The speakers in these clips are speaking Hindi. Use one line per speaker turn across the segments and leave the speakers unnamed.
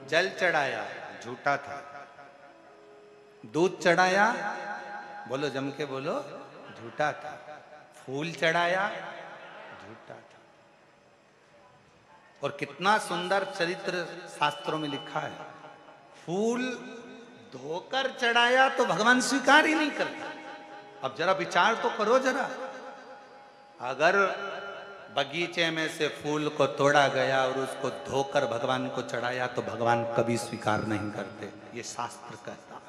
जल चढ़ाया, झूठा था। दूध चढ़ाया, बोलो जम के बोलो, झूठा था। फूल चढ़ाया, झूठा था। और कितना सुंदर चरित्र शास्त्रों में लिखा है, फूल धोकर चढ़ाया तो भगवान स्वीकार ही नहीं करता। अब जरा विचार तो करो जरा, अगर बगीचे में से फूल को तोड़ा गया और उसको धोकर भगवान को चढ़ाया तो भगवान कभी स्वीकार नहीं करते, ये शास्त्र कहता है।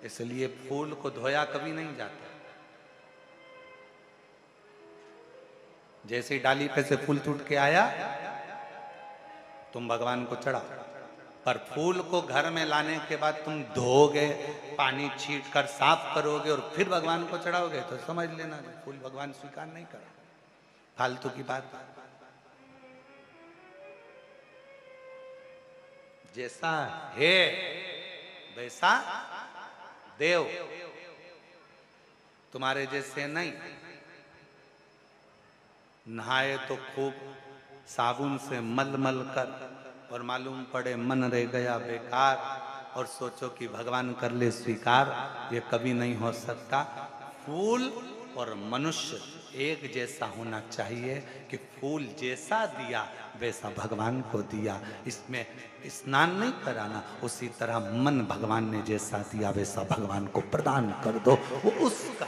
इसलिए फूल को धोया कभी नहीं जाता। जैसे ही डाली पे से फूल टूट के आया, तुम भगवान को चढ़ाओ, पर फूल को घर में लाने के बाद तुम धोगे, पानी छीट कर साफ करोगे और फिर भगवान को चढ़ाओगे तो समझ लेना फूल भगवान स्वीकार नहीं कर। फालतू की बात। जैसा है वैसा देव, तुम्हारे जैसे नहीं। नहाए तो खूब साबुन से मल मल कर और मालूम पड़े मन रह गया बेकार, और सोचो कि भगवान कर ले स्वीकार, ये कभी नहीं हो सकता। फूल और मनुष्य एक जैसा होना चाहिए कि फूल जैसा दिया वैसा भगवान को दिया। इसमें स्नान नहीं कराना, उसी तरह मन भगवान ने जैसा दिया वैसा भगवान को प्रदान कर दो, वो उसका।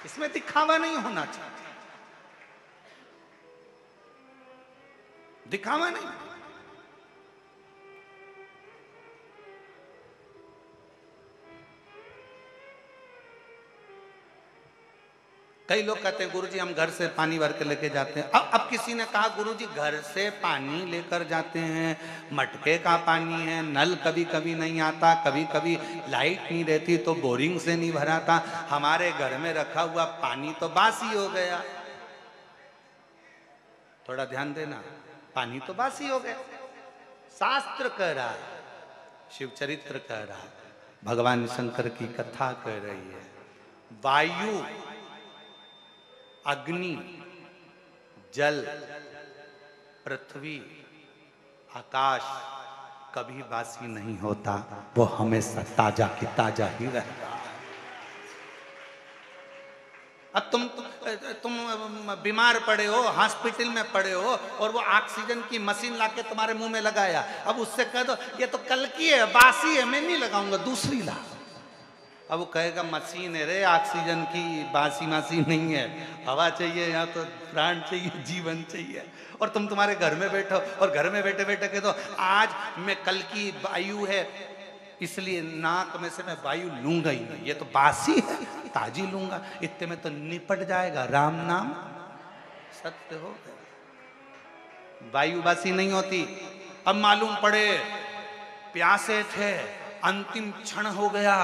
इसमें दिखावा नहीं होना चाहिए, दिखावा नहीं। कई लोग कहते हैं गुरुजी हम घर से पानी भर के लेके जाते हैं। अब किसी ने कहा गुरुजी घर से पानी लेकर जाते हैं, मटके का पानी है, नल कभी कभी नहीं आता, कभी कभी लाइट नहीं रहती तो बोरिंग से नहीं भराता, हमारे घर में रखा हुआ पानी तो बासी हो गया। थोड़ा ध्यान देना, पानी तो बासी हो गया। शास्त्र कह रहा है, शिव चरित्र कह रहा है, भगवान शंकर की कथा कह रही है, वायु, अग्नि, जल, पृथ्वी, आकाश कभी बासी नहीं होता, वो हमेशा ताजा की ताजा ही रहता। अब तुम बीमार पड़े हो, हॉस्पिटल में पड़े हो और वो ऑक्सीजन की मशीन लाके तुम्हारे मुंह में लगाया, अब उससे कह दो ये तो कल की है, बासी है, मैं नहीं लगाऊंगा, दूसरी ला। अब वो कहेगा मशीन है रे, ऑक्सीजन की, बासी मासी नहीं है, हवा चाहिए, यहाँ तो प्राण चाहिए, जीवन चाहिए। और तुम्हारे घर में बैठो और घर में बैठे बैठे कह दो आज मैं कल की वायु है इसलिए नाक में से मैं वायु लूंगा ही नहीं, ये तो बासी है, ताजी लूंगा, इतने में तो निपट जाएगा, राम नाम सत्य हो गया। वायु बासी नहीं होती। अब मालूम पड़े प्यासे थे, अंतिम क्षण हो गया,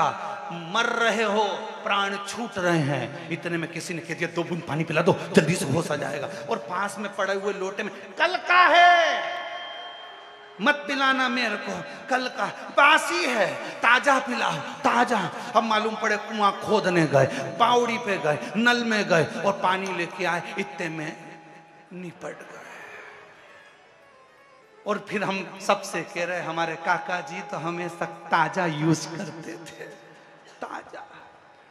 मर रहे हो, प्राण छूट रहे हैं, इतने में किसी ने कह दिया 2 बूंद पानी पिला दो, जल्दी से होश आ जाएगा। और पास में पड़े हुए लोटे में कल का है, मत पिलाना मेरे को, कल का बासी है, ताजा पिलाओ, ताजा। अब मालूम पड़े कुआं खोदने गए, बावड़ी पे गए, नल में गए और पानी लेके आए, इतने में निपट गए। और फिर हम सबसे कह रहे हमारे काका जी तो हमेशा ताजा यूज करते थे, ताजा,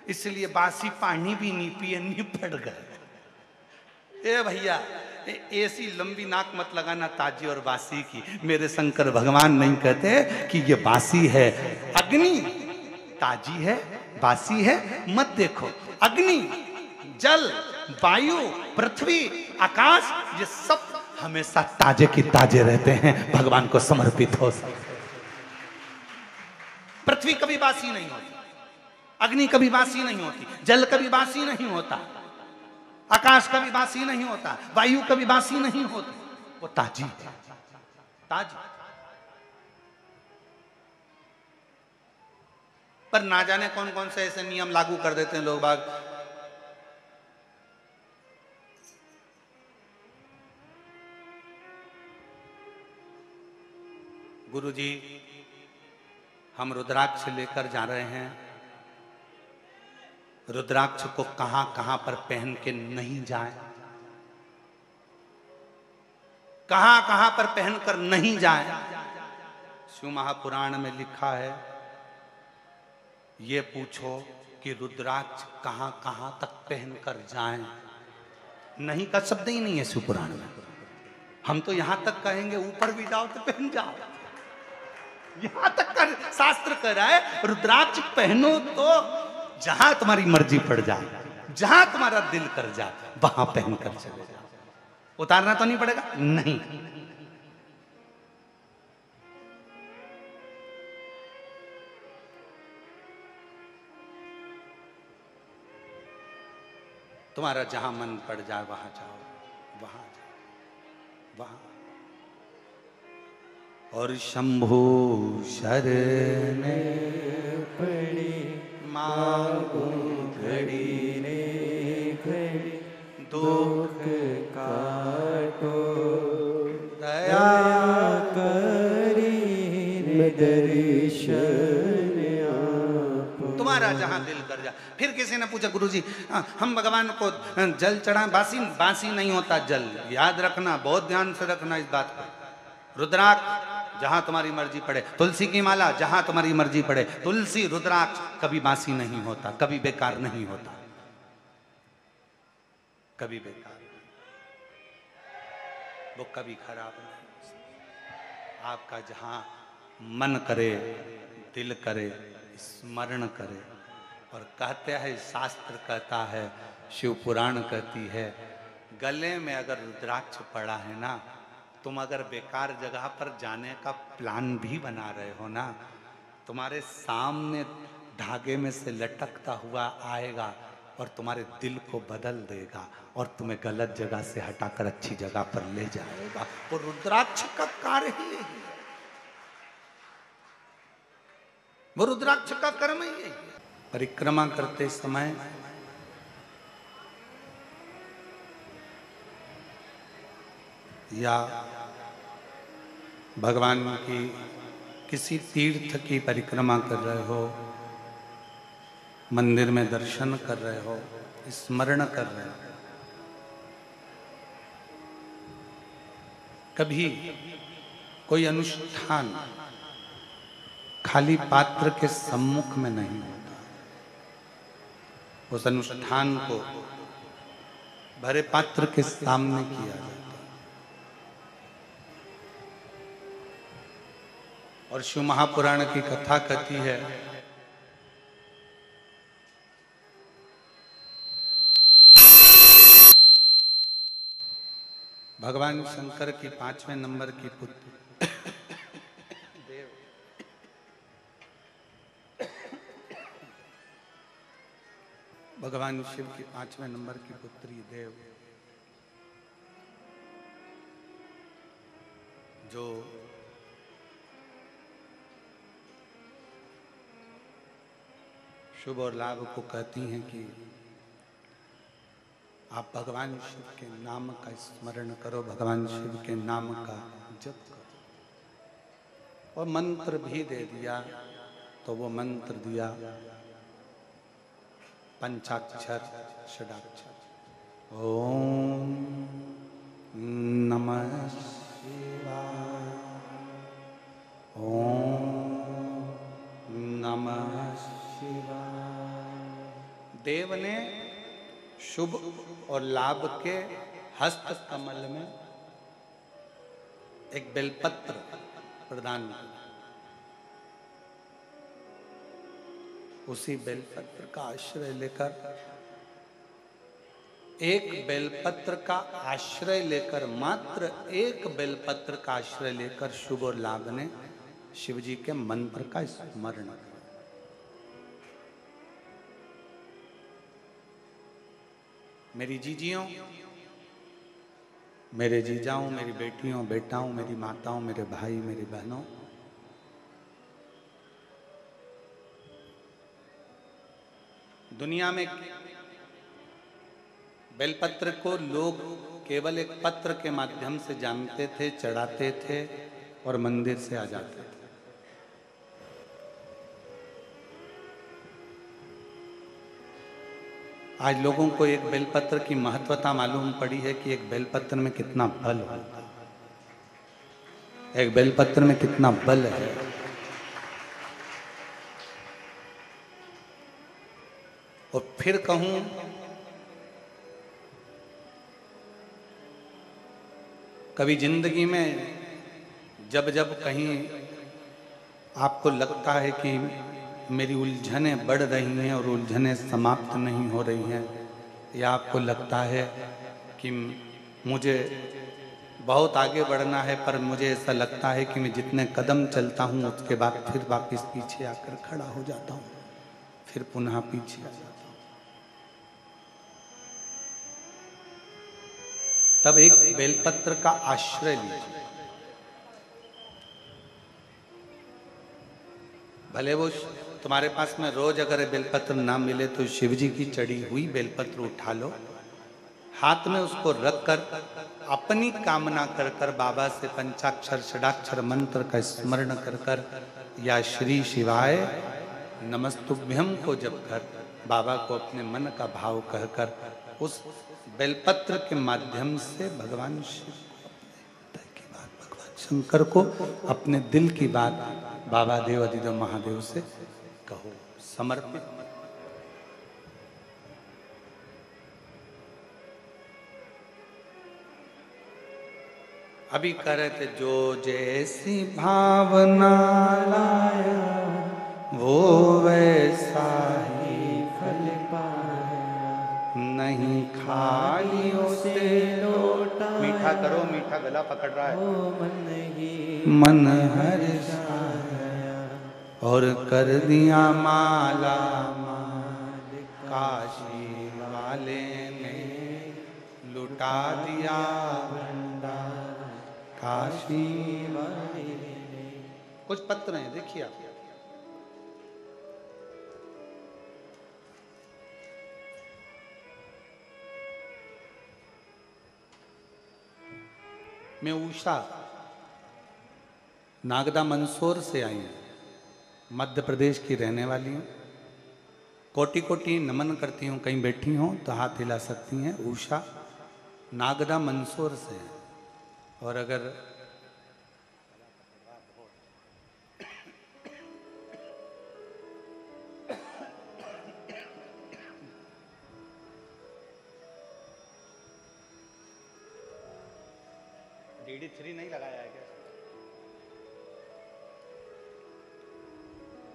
इसलिए बासी पानी भी नहीं पिए, निपट गए। ए भैया ऐसी लंबी नाक मत लगाना ताजी और बासी की, मेरे शंकर भगवान नहीं कहते कि ये बासी है। अग्नि ताजी है, बासी है मत देखो। अग्नि, जल, वायु, पृथ्वी, आकाश, ये सब हमेशा ताजे की ताजे रहते हैं, भगवान को समर्पित हो सकते। पृथ्वी कभी बासी नहीं होती, अग्नि कभी बासी नहीं होती, जल कभी बासी नहीं होता, आकाश कभी बासी नहीं होता, वायु कभी बासी नहीं होती, वो ताजी है, ताजी। पर ना जाने कौन कौन से ऐसे नियम लागू कर देते हैं लोग बाग। गुरुजी हम रुद्राक्ष लेकर जा रहे हैं, रुद्राक्ष को कहां कहां पर पहन के नहीं जाएं। कहां कहां पर पहनकर नहीं जाए। शिव महापुराण में लिखा है, ये पूछो कि रुद्राक्ष कहां कहां तक पहनकर जाएं। नहीं का शब्द ही नहीं है शिव पुराण में। हम तो यहां तक कहेंगे ऊपर भी जाओ तो पहन जाओ, यहां तक का शास्त्र कह रहा है रुद्राक्ष पहनो तो जहां तुम्हारी मर्जी पड़ जाए, जहां तुम्हारा दिल कर जाए वहां पहनकर चले जाओ। उतारना तो नहीं पड़ेगा, नहीं। तुम्हारा जहां मन पड़ जाए वहां जाओ, वहां जाओ, वहां। और शंभु शरण पड़ी मांगू घड़ी रे घड़ी, दुख काटो दया करी दर्शन आपो। तुम्हारा जहां दिल कर जा। फिर किसी ने पूछा गुरुजी हम भगवान को जल चढ़ाएं, बासी नहीं होता जल, याद रखना, बहुत ध्यान से रखना इस बात को। रुद्राक्ष जहां तुम्हारी मर्जी पड़े, तुलसी की माला जहां तुम्हारी मर्जी पड़े, तुलसी रुद्राक्ष कभी बासी नहीं होता, कभी बेकार नहीं होता, कभी बेकार नहीं, वो कभी खराब नहीं। आपका जहां मन करे, दिल करे, स्मरण करे। और कहते हैं, शास्त्र कहता है, शिव पुराण कहती है, गले में अगर रुद्राक्ष पड़ा है ना, तुम अगर बेकार जगह पर जाने का प्लान भी बना रहे हो ना, तुम्हारे सामने धागे में से लटकता हुआ आएगा और तुम्हारे दिल को बदल देगा और तुम्हें गलत जगह से हटाकर अच्छी जगह पर ले जाएगा। वो रुद्राक्ष का कार्य ही है, वो रुद्राक्ष का कर्म ही है। परिक्रमा करते समय या भगवान की किसी तीर्थ की परिक्रमा कर रहे हो, मंदिर में दर्शन कर रहे हो, स्मरण कर रहे हो, कभी कोई अनुष्ठान खाली पात्र के सम्मुख में नहीं होता। उस अनुष्ठान को भरे पात्र के सामने किया जाता है। और शिव महापुराण की कथा कहती है, भगवान शंकर की 5वें नंबर की पुत्री देव, भगवान शिव की 5वें नंबर की पुत्री देव, जो शुभ और लाभ को कहती हैं कि आप भगवान शिव के नाम का स्मरण करो, भगवान शिव के नाम का जप करो। और मंत्र भी दे दिया, तो वो मंत्र दिया पंचाक्षर षडाक्षर। ओम नमः शिवाय, ओम नमः शिवाय। देव ने शुभ और लाभ के हस्त कमल में एक बेलपत्र प्रदान किया। उसी बेलपत्र का आश्रय लेकर, एक बेलपत्र का आश्रय लेकर, मात्र एक बेलपत्र का आश्रय लेकर शुभ और लाभ ने शिव जी के मंत्र का स्मरण किया। मेरी जीजियों, मेरे जीजाओं, मेरी बेटियों, बेटाओं, मेरी माताओं, मेरे भाई, मेरी बहनों, दुनिया में बेलपत्र को लोग केवल एक पत्र के माध्यम से जानते थे, चढ़ाते थे और मंदिर से आ जाते थे। आज लोगों को एक बेलपत्र की महत्वता मालूम पड़ी है कि एक बेलपत्र में कितना बल होता है। एक बेलपत्र में कितना बल है। और फिर कहूं, कभी जिंदगी में जब जब कहीं आपको लगता है कि मेरी उलझनें बढ़ रही हैं और उलझनें समाप्त नहीं हो रही हैं, या आपको लगता है कि मुझे बहुत आगे बढ़ना है पर मुझे ऐसा लगता है कि मैं जितने कदम चलता हूँ उसके बाद फिर वापस पीछे आकर खड़ा हो जाता हूँ, फिर पुनः पीछे आ जाता हूँ, तब एक बेलपत्र का आश्रय लीजिए। भले वो तुम्हारे पास में रोज अगर बेलपत्र ना मिले तो शिव जी की चढ़ी हुई बेलपत्र उठा लो, हाथ में उसको रख कर अपनी कामना कर कर बाबा से पंचाक्षर षडाक्षर मंत्र का स्मरण कर कर या श्री शिवाय नमस्तुभ्यम को जप कर बाबा को अपने मन का भाव कहकर उस बेलपत्र के माध्यम से भगवान शिव को अपने हृदय की बात, भगवान शंकर को अपने दिल की बात बाबा देव अधिदेव महादेव से कहो, समर्पित। अभी कह रहे थे, जो जैसी भावना लाया वो वैसा ही फल पाया, नहीं खाली उसे लोटा। मीठा करो, मीठा गला पकड़ रहा है। मन हर्षाया और कर दिया माला माल, काशी वाले ने लुटा दिया भंडार, काशी वाले ने। कुछ पत्र हैं, देखिए आप। मैं उषा नागदा मंदसौर से आई हूँ, मध्य प्रदेश की रहने वाली हूँ। कोटि कोटि नमन करती हूँ, कहीं बैठी हो तो हाथ हिला सकती हैं। उषा नागदा मंदसौर से है। और अगर DD3 नहीं लगाया है क्या?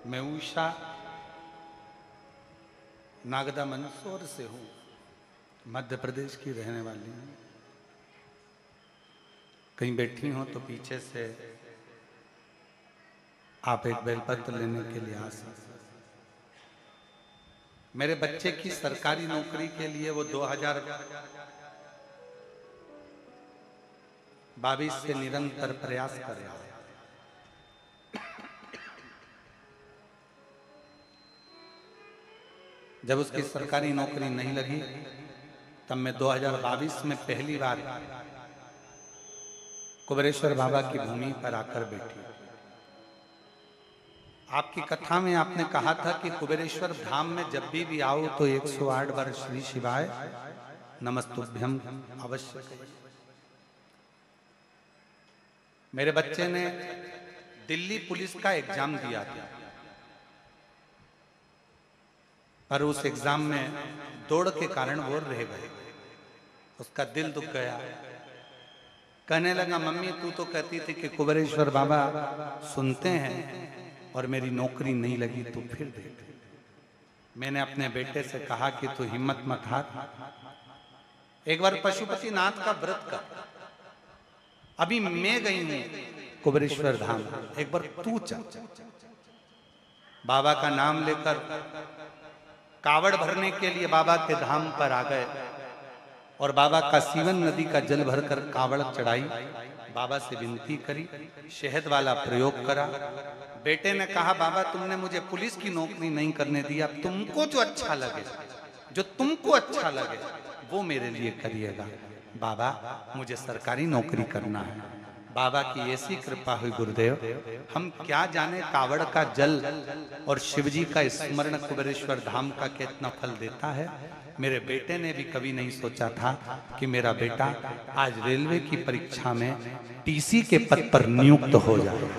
मैं उषा नागदा मंदसौर से हूँ, मध्य प्रदेश की रहने वाली हूँ। कहीं बैठी हो तो पीछे से आप एक बेलपत्र लेने के लिए आ सकते। मेरे बच्चे की सरकारी नौकरी के लिए वो 2022 से निरंतर प्रयास कर रहा है। जब उसकी सरकारी नौकरी नहीं लगी तब मैं 2022 में पहली बार कुबेरेश्वर बाबा की भूमि पर आकर बैठी। आपकी कथा में आपने कहा था कि कुबेरेश्वर धाम में जब भी आओ तो 108 बार श्री शिवाय नमस्तुभ्यम अवश्य कहिए। मेरे बच्चे ने दिल्ली पुलिस का एग्जाम दिया था, पर उस एग्जाम में दौड़ के कारण वो रह गए। उसका दिल दुख गया। कहने लगा, मम्मी तू तो कहती थी कि कुबेरेश्वर बाबा सुनते हैं और मेरी नौकरी नहीं लगी, तो फिर देख। मैंने अपने बेटे से कहा कि तू हिम्मत मत हार, एक बार पशुपति नाथ का व्रत कर। अभी मैं गई हूं कुबेरेश्वर धाम, एक बार तू चल। बाबा का नाम लेकर कावड़ भरने के लिए बाबा के धाम पर आ गए और बाबा का सीवन नदी का जल भरकर कावड़ चढ़ाई। बाबा से विनती करी, शहद वाला प्रयोग करा। बेटे ने कहा, बाबा तुमने मुझे पुलिस की नौकरी नहीं करने दिया, तुमको जो अच्छा लगे, जो तुमको अच्छा लगे वो मेरे लिए करिएगा। बाबा मुझे सरकारी नौकरी करना है। बाबा की ऐसी कृपा हुई गुरुदेव, हम क्या जाने कावड़ का जल और शिवजी का स्मरण कुबेरेश्वर धाम का कितना फल देता है। मेरे बेटे ने भी कभी नहीं सोचा था कि मेरा बेटा आज रेलवे की परीक्षा में टीसी के पद पर नियुक्त हो जाए।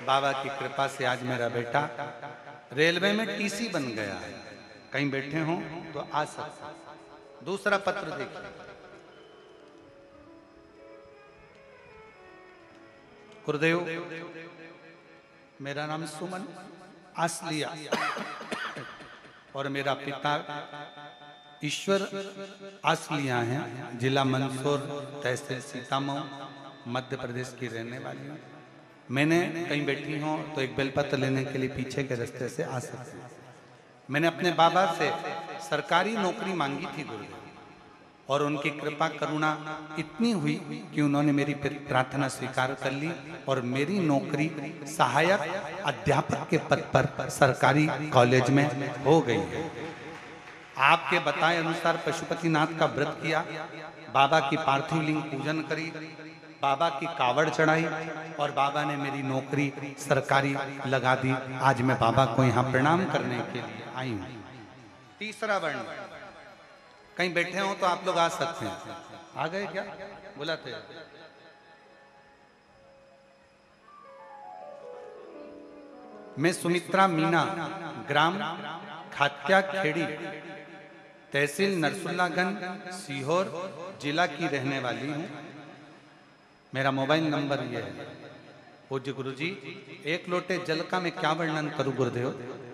बाबा की कृपा से आज मेरा बेटा रेलवे में टीसी बन गया है। कहीं बैठे हो तो आ सकते। दूसरा पत्र देखिए। गुरुदेव, मेरा नाम सुमन आसलिया और मेरा पिता ईश्वर आसलिया हैं। जिला मंदसौर, तहसील सीतामऊ, मध्य प्रदेश की रहने वाली हूँ। मैंने कहीं बैठी हूँ तो एक बेलपत्र लेने के लिए पीछे के रास्ते से आ सकती हूँ। मैंने अपने बाबा से सरकारी नौकरी मांगी थी गुरुदेव, और उनकी कृपा करुणा इतनी हुई कि उन्होंने मेरी प्रार्थना स्वीकार कर ली और मेरी नौकरी सहायक अध्यापक के पद पर सरकारी कॉलेज में हो गई है। आपके बताए अनुसार पशुपतिनाथ का व्रत किया, बाबा की पार्थिव लिंग पूजन करी, बाबा की कावड़ चढ़ाई और बाबा ने मेरी नौकरी सरकारी लगा दी। आज मैं बाबा को यहाँ प्रणाम करने के लिए आई हूँ। तीसरा वर्ण, कहीं बैठे हो तो आप लोग आ सकते हैं। आ गए क्या? बुलाते हैं। मैं सुमित्रा मीना, ग्राम खात्या खेड़ी, तहसील नरसुल्लागंज, सीहोर जिला की रहने वाली हूँ। मेरा मोबाइल नंबर ये है। पूज्य गुरु जी, एक लोटे जल का मैं क्या वर्णन करूं गुरुदेव।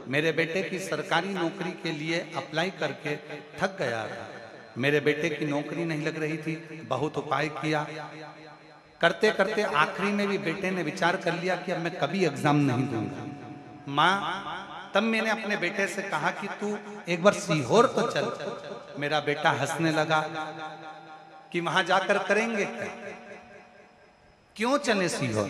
मेरे बेटे की सरकारी नौकरी के लिए अप्लाई करके थक गया था। मेरे बेटे की नौकरी नहीं लग रही थी, बहुत उपाय किया, करते करते आखिरी में भी बेटे ने विचार कर लिया कि अब मैं कभी एग्जाम नहीं दूंगा। माँ, तब मैंने अपने बेटे से कहा कि तू एक बार सीहोर तो चल। मेरा बेटा हंसने लगा कि वहां जाकर करेंगे क्या, क्यों चले सीहोर।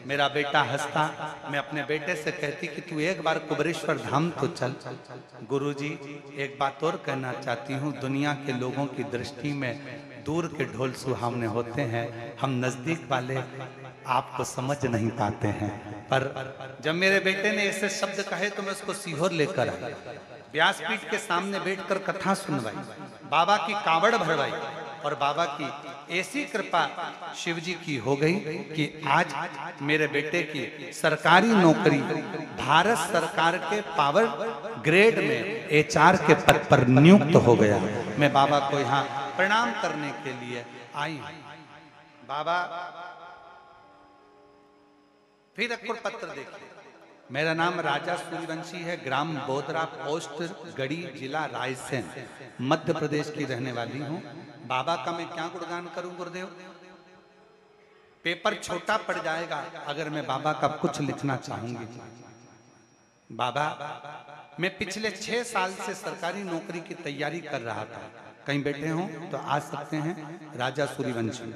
मेरा बेटा हंसता, मैं अपने बेटे से कहती कि तू एक बार कुबेरेश्वर धाम तो चल। गुरुजी, एक बात और कहना चाहती हूँ, दुनिया के लोगों की दृष्टि में दूर के ढोल सुहावने होते हैं, हम नजदीक वाले आपको समझ नहीं पाते हैं। पर जब मेरे बेटे ने ऐसे शब्द कहे तो मैं उसको सीहोर लेकर आया, व्यासपीठ के सामने बैठकर कथा सुनवाई, बाबा की कावड़ भरवाई और बाबा की ऐसी कृपा शिव जी की हो गई कि आज मेरे बेटे की सरकारी नौकरी भारत सरकार के पावर ग्रेड में HR के पद पर नियुक्त हो गया। मैं बाबा को यहाँ प्रणाम करने के लिए आई हूँ। बाबा, फिर एक और पत्र देखिए। मेरा नाम राजा सूर्यवंशी है, ग्राम बोदरा, पोस्ट गढ़ी, जिला रायसेन, मध्य प्रदेश की रहने वाली हूँ। बाबा का मैं क्या गुणगान करूं गुरुदेव, पेपर छोटा पड़ जाएगा अगर मैं बाबा का कुछ लिखना चाहूंगी। बाबा, मैं पिछले 6 साल से सरकारी नौकरी की तैयारी कर रहा था। कहीं बैठे हो तो आ सकते हैं। राजा सूर्यवंशी,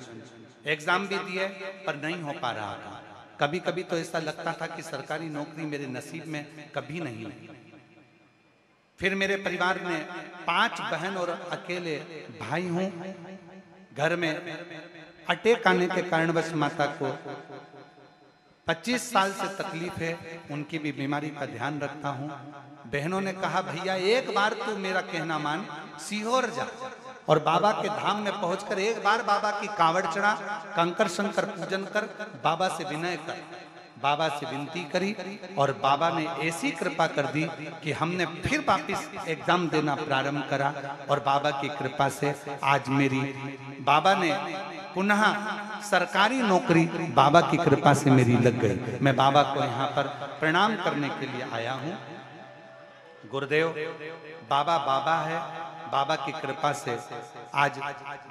एग्जाम भी दिए पर नहीं हो पा रहा था। कभी कभी तो ऐसा लगता था कि सरकारी नौकरी मेरे नसीब में कभी नहीं हुई। फिर मेरे परिवार में 5 बहन और अकेले भाई हूं। घर में अटैक आने के कारणवश माता को 25 साल से तकलीफ है, उनकी भी बीमारी का ध्यान रखता हूं। बहनों ने कहा, भैया एक बार तू मेरा कहना मान, सीहोर जा और बाबा के धाम में पहुंचकर एक बार बाबा की कावड़ चढ़ा, कंकर शंकर पूजन कर, बाबा से विनय कर। बाबा से विनती करी और बाबा ने ऐसी कृपा कर दी कि हमने फिर वापिस एग्जाम देना प्रारंभ करा और बाबा की कृपा से आज मेरी बाबा ने पुनः सरकारी नौकरी बाबा की कृपा से मेरी लग गई। मैं बाबा को यहाँ पर प्रणाम करने के लिए आया हूँ। गुरुदेव, बाबा बाबा है, बाबा की कृपा से आज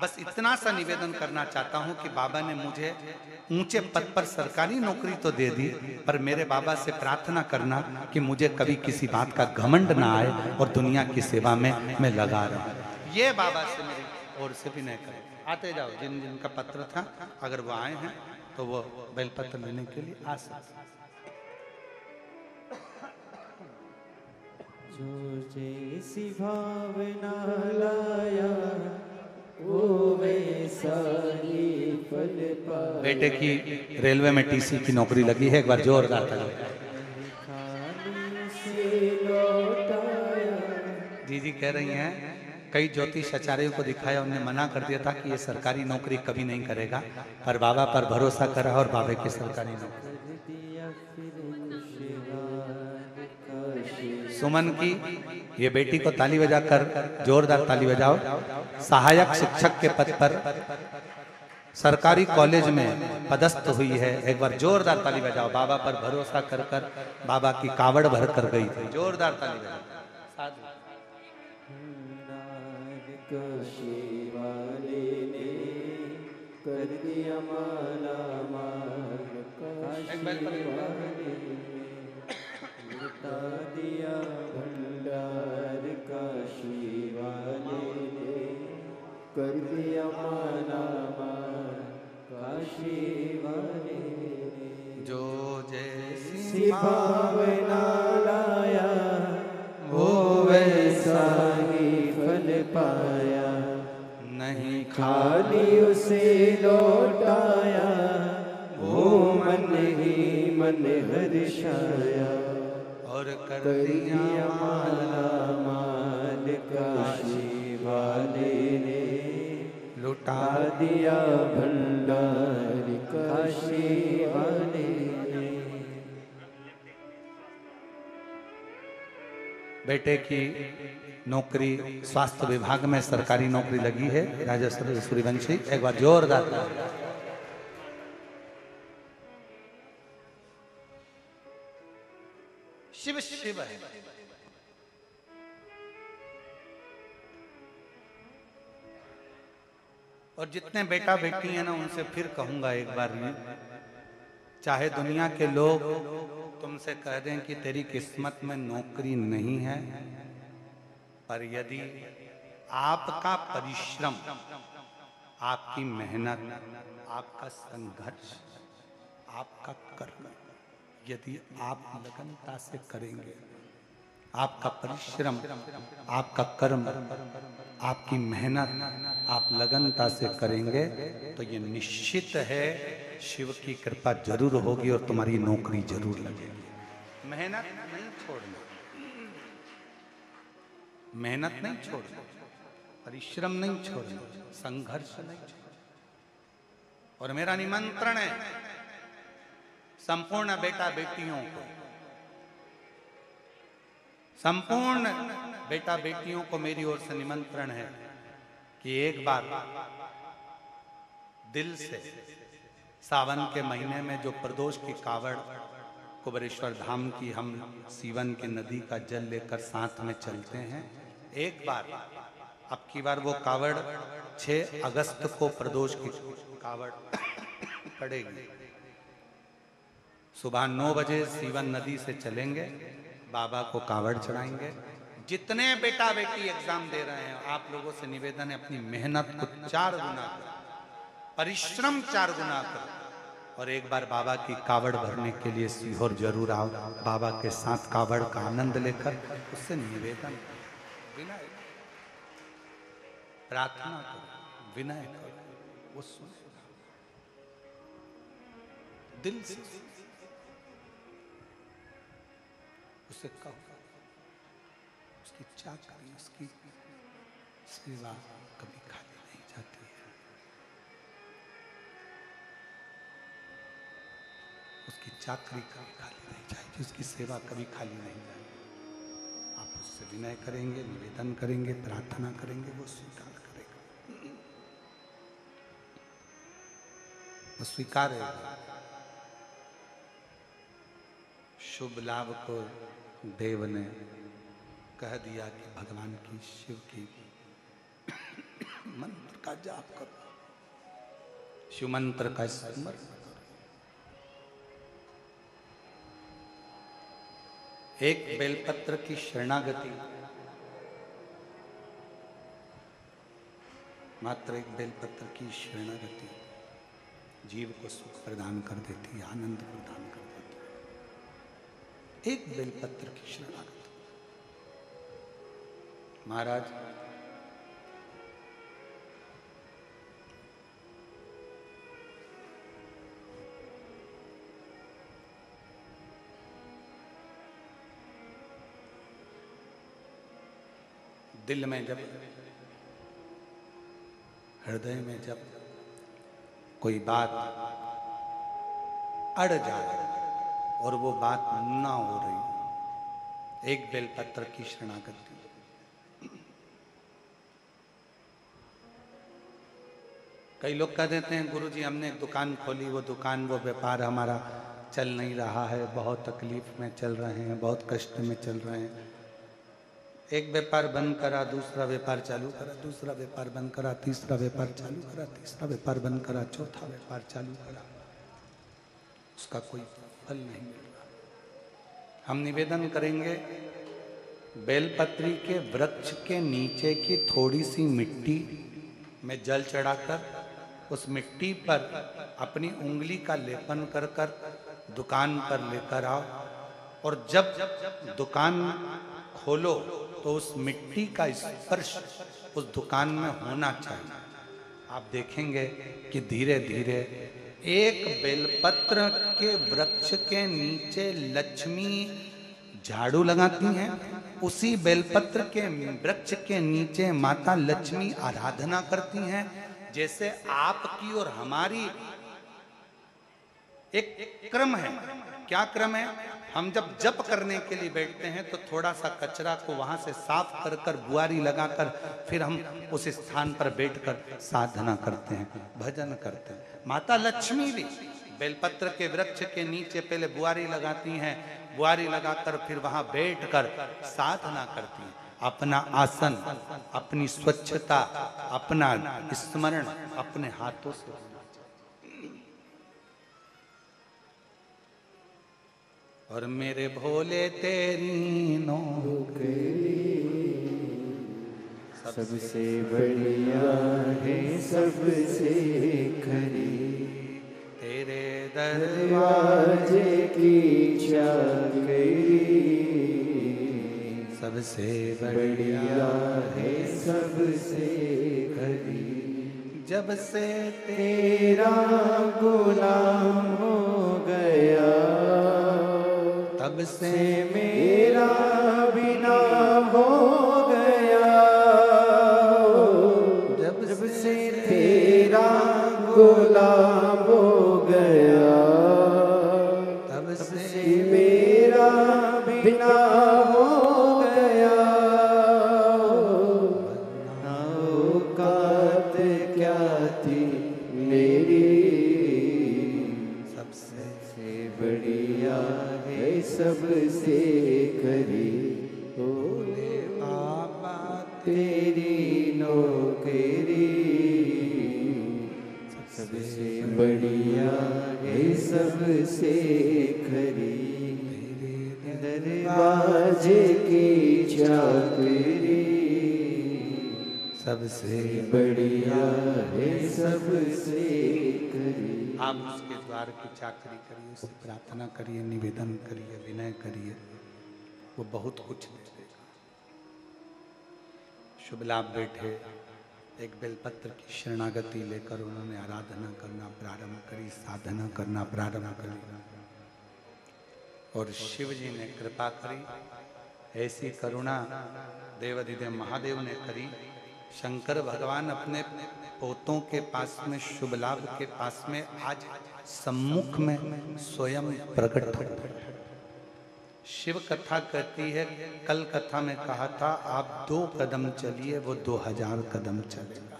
बस इतना सा निवेदन करना चाहता हूं कि बाबा ने मुझे ऊंचे पद पर सरकारी नौकरी तो दे दी, पर मेरे बाबा से प्रार्थना करना कि मुझे कभी किसी बात का घमंड ना आए और दुनिया की सेवा में मैं लगा रहा हूं। ये बाबा से मेरी ओर से भी नहीं करे। आते जाओ, जिन जिन का पत्र था अगर वो आए हैं तो वो बेलपत्र लेने के लिए आ सकते।
जो जैसी भावना लाया वो वैसा ही फल पाया।
बेटे की रेलवे में टीसी की नौकरी लगी है, एक बार जोरदार ताली।
खाली से लौटाया।
दीदी कह रही हैं कई ज्योतिष आचार्यों को दिखाया, उन्हें मना कर दिया था कि ये सरकारी नौकरी कभी नहीं करेगा, पर बाबा पर भरोसा करा और बाबा की सरकारी नौकरी। सुमन की ये बेटी को ताली बजाकर, जोरदार ताली बजाओ। सहायक शिक्षक के पद पर सरकारी कॉलेज में पदस्थ हुई है, एक बार जोरदार ताली बजाओ। बाबा पर भरोसा कर कर बाबा की कावड़ भर कर गई थी, जोरदार ताली बजाओ।
वाले ने कर दिया माला माल, काशी वाले लुटा दिया भंडार, काशी वाले ने कर दिया माला माल, काशी वाले ने
जो जैसी
सी भावना लाया, वो वैसा ही फल पाया।
नहीं
खाली उसे लौटाया, वो मन ही मन हर्षाया।
और कर
दिया माला माल, काशी वाले ने
लुटा
दिया भंडार, काशी वाले ने।
बेटे की नौकरी स्वास्थ्य विभाग में सरकारी नौकरी लगी है, राजा सूर्यवंशी, एक बार जोरदार। शिव शिव है। और जितने बेटा बेटी हैं ना, उनसे फिर कहूंगा एक बार, चाहे दुनिया के लोग तुमसे कह दें कि तेरी किस्मत में नौकरी नहीं है, पर यदि आपका परिश्रम, आपकी मेहनत, आपका संघर्ष, आपका कर्म, यदि आप लगनता से करेंगे, आपका परिश्रम, आपका कर्म, आपकी मेहनत आप लगनता से करेंगे, तो ये निश्चित है शिव की कृपा जरूर होगी और तुम्हारी नौकरी जरूर लगेगी। मेहनत नहीं छोड़ना, मेहनत नहीं छोड़ना, परिश्रम नहीं छोड़ना, संघर्ष नहीं छोड़ना। और मेरा निमंत्रण है संपूर्ण बेटा बेटियों को, संपूर्ण बेटा बेटियों को मेरी ओर से निमंत्रण है कि एक बार दिल से सावन के महीने में जो प्रदोष की कावड़ कुबेरेश्वर धाम की हम सीवन की नदी का जल लेकर साथ में चलते हैं, एक बार, अब की बार वो कावड़ 6 अगस्त को प्रदोष की कावड़ पड़ेगी। सुबह 9 बजे सीवन नदी से चलेंगे, बाबा को कावड़ चढ़ाएंगे। जितने बेटा बेटी एग्जाम दे रहे हैं, आप लोगों से निवेदन है अपनी मेहनत को 4 गुना करो, परिश्रम 4 गुना करो, और एक बार बाबा की कावड़ भरने के लिए सीहोर जरूर आओ। बाबा के साथ कावड़ का आनंद लेकर उससे निवेदन, विनय, प्रार्थना करो, विनय करो, वो सुने दिल से, उसे कहो, उसकी चाकरी, उसकी सेवा कभी खाली नहीं जाती है, उसकी चाकरी कभी खाली नहीं जाएगी, उसकी सेवा कभी खाली नहीं जाएगी। आप उससे विनय करेंगे, निवेदन करेंगे, प्रार्थना करेंगे, वो स्वीकार करेगा, वो स्वीकार है। शुभ लाभ को देव ने कह दिया कि भगवान की, शिव की मंत्र का जाप करो, शिव मंत्र का स्मरण करो। एक बेलपत्र की शरणागति, मात्र एक बेलपत्र की शरणागति जीव को सुख प्रदान कर देती है, आनंद प्रदान कर देती है। एक बेलपत्र की शरणागति। महाराज दिल में जब, हृदय में जब कोई बात अड़ जाए और वो बात ना हो रही, एक बेलपत्र की शरणागति। कई लोग कह देते हैं गुरुजी हमने एक दुकान खोली, वो दुकान वो व्यापार हमारा चल नहीं रहा है, बहुत तकलीफ में चल रहे हैं, बहुत कष्ट में चल रहे हैं। एक व्यापार बंद करा, दूसरा व्यापार चालू करा, दूसरा व्यापार बंद करा, तीसरा व्यापार चालू करा, तीसरा व्यापार बंद करा, चौथा व्यापार चालू करा, उसका कोई फल नहीं मिल रहा। हम निवेदन करेंगे बेलपत्री के वृक्ष के नीचे की थोड़ी सी मिट्टी में जल चढ़ाकर उस मिट्टी पर अपनी उंगली का लेपन कर कर दुकान पर लेकर आओ, और जब दुकान खोलो तो उस मिट्टी का स्पर्श उस दुकान में होना चाहिए। आप देखेंगे कि धीरे धीरे एक बेलपत्र के वृक्ष के नीचे लक्ष्मी झाड़ू लगाती हैं, उसी बेलपत्र के वृक्ष के नीचे माता लक्ष्मी आराधना करती हैं। जैसे आपकी और हमारी एक क्रम है। क्या क्रम है? हम जब जप करने के लिए बैठते हैं तो थोड़ा सा कचरा को वहां से साफ कर कर बुआरी लगाकर फिर हम उस स्थान पर बैठकर साधना करते हैं, भजन करते हैं। माता लक्ष्मी भी बेलपत्र के वृक्ष के नीचे पहले बुआरी लगाती हैं, बुआरी लगाकर फिर वहां बैठकर साधना करती हैं। अपना आसन, अपनी स्वच्छता, अपना स्मरण अपने हाथों से होना चाहिए। और मेरे भोले तेरी नौकरी
सबसे बढ़िया है, सबसे खरी,
तेरे दरबार
दरवाजे की चाकरी
सबसे
बढ़िया है, सबसे खरी।
जब से
तेरा गुलाम हो गया
तब से
मेरा बिना हो गया, जब से तेरा गुलाम हो गया तब से मेरा बिना हो गया। ना औकात क्या थी मेरी, सबसे बढ़िया है, सबसे खरी, भोले बाबा तेरी नौकरी सबसे बढ़िया है, सबसे खरी, दरवाजे की चाकरी
सबसे
बढ़िया है, सबसे खरी।
आप उसके द्वार की चाकरी करिए, उससे प्रार्थना करिए, निवेदन करिए, विनय करिए, वो बहुत कुछ दे देगा। शुभ लाभ बैठे एक बेलपत्र की शरणागति लेकर उन्होंने आराधना करना प्रारंभ करी, साधना करना प्रारंभ करी, और शिव जी ने कृपा करी। ऐसी करुणा देवाधिदेव महादेव ने करी। शंकर भगवान अपने पोतों के पास में, शुभ लाभ के पास में आज सम्मुख में स्वयं प्रकट हो। शिव कथा कहती है, कल कथा में कहा था आप 2 कदम चलिए, वो 2000 कदम चलेगा।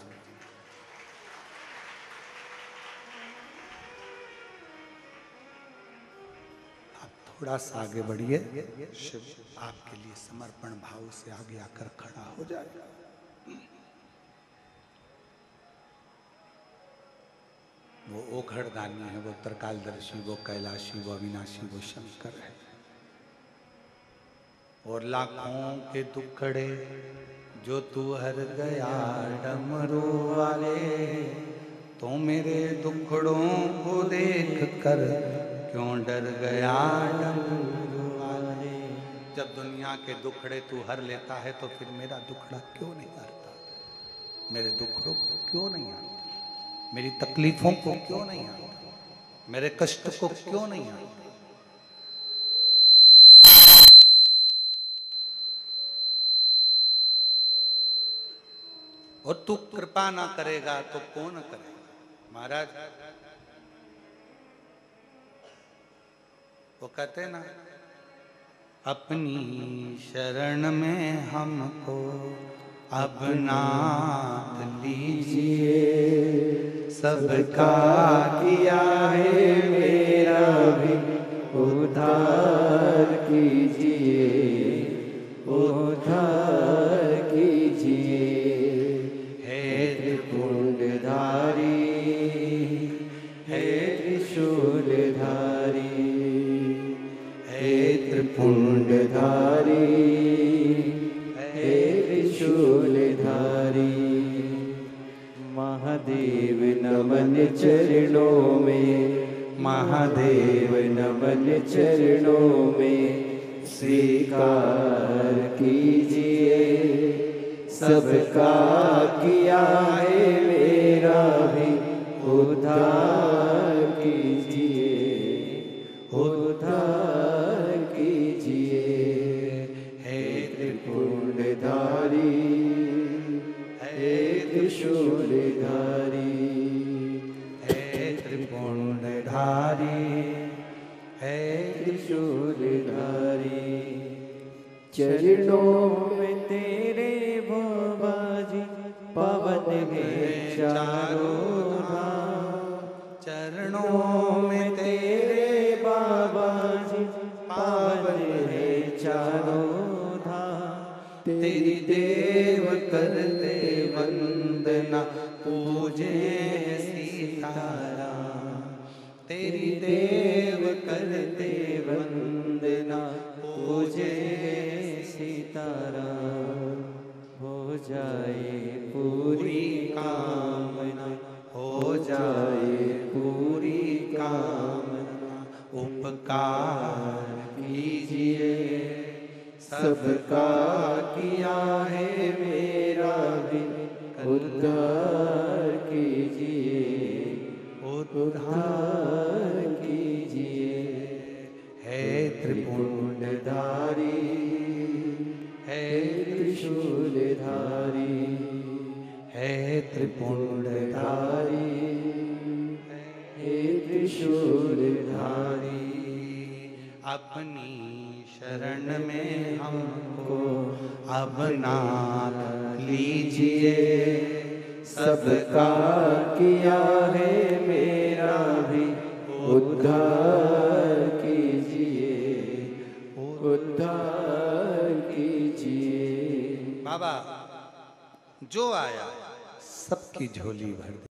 आप थोड़ा सा आगे बढ़िए, शिव आपके लिए समर्पण भाव से आगे आकर खड़ा हो जाएगा। वो ओघड़दानी है, वो त्रिकालदर्शी, वो कैलाशी, वो अविनाशी, वो शंकर है। और लाखों के दुखड़े जो तू हर गया डमरू वाले, तो मेरे दुखड़ों को देख कर क्यों डर गया डमरू वाले। जब दुनिया के दुखड़े तू हर लेता है तो फिर मेरा दुखड़ा क्यों नहीं हरता? मेरे दुखड़ों को क्यों नहीं हरता? मेरी तकलीफों को क्यों नहीं आता? मेरे कष्ट को क्यों नहीं आता? और तू कृपा ना करेगा तो कौन करेगा। महाराज वो कहते ना, अपनी शरण में हमको अब नाथ लीजिए, सबका
किया है मेरा भी उद्धार कीजिए, उद्धार कीजिए। हे त्रिपुंडधारी, हे त्रिशूलधारी, हे त्रिपुंडधारी, हे त्रिशूलधारी। महादेव नमन चरणों में, महादेव नमन चरणों में, स्वीकार कीजिए, सबका किया है मेरा भी उद्धार कीजिए, उद्धार कीजिए। हे त्रिपुंडधारी, हे त्रिशूलधारी,
हे त्रिपुंडधारी, हे
त्रिशूलधारी। चरणों में तेरे बाबा जी पावन है चारों धाम। चरणों में तेरे बाबा जी पावन है चारों धाम।
तेरी देव करते वंदना, पूजे सीताराम। तेरी देव
करते वंदना, पूजे सीताराम। हो जाए पूरी कामना, हो जाए पूरी कामना।
उपकार
कीजिए, सबका किया है मेरा भी उद्धार कीजिए, उद्धार कीजिए।
हे
त्रिपुंडधारी, हे त्रिशूलधारी,
हे त्रिपुंडधारी,
हे त्रिशूलधारी।
अपनी शरण में हमको अब नाथ लीजिए,
सबका किया है मेरा भी उद्धार कीजिए, उद्धार कीजिए।
बाबा जो आया सबकी झोली भर दी।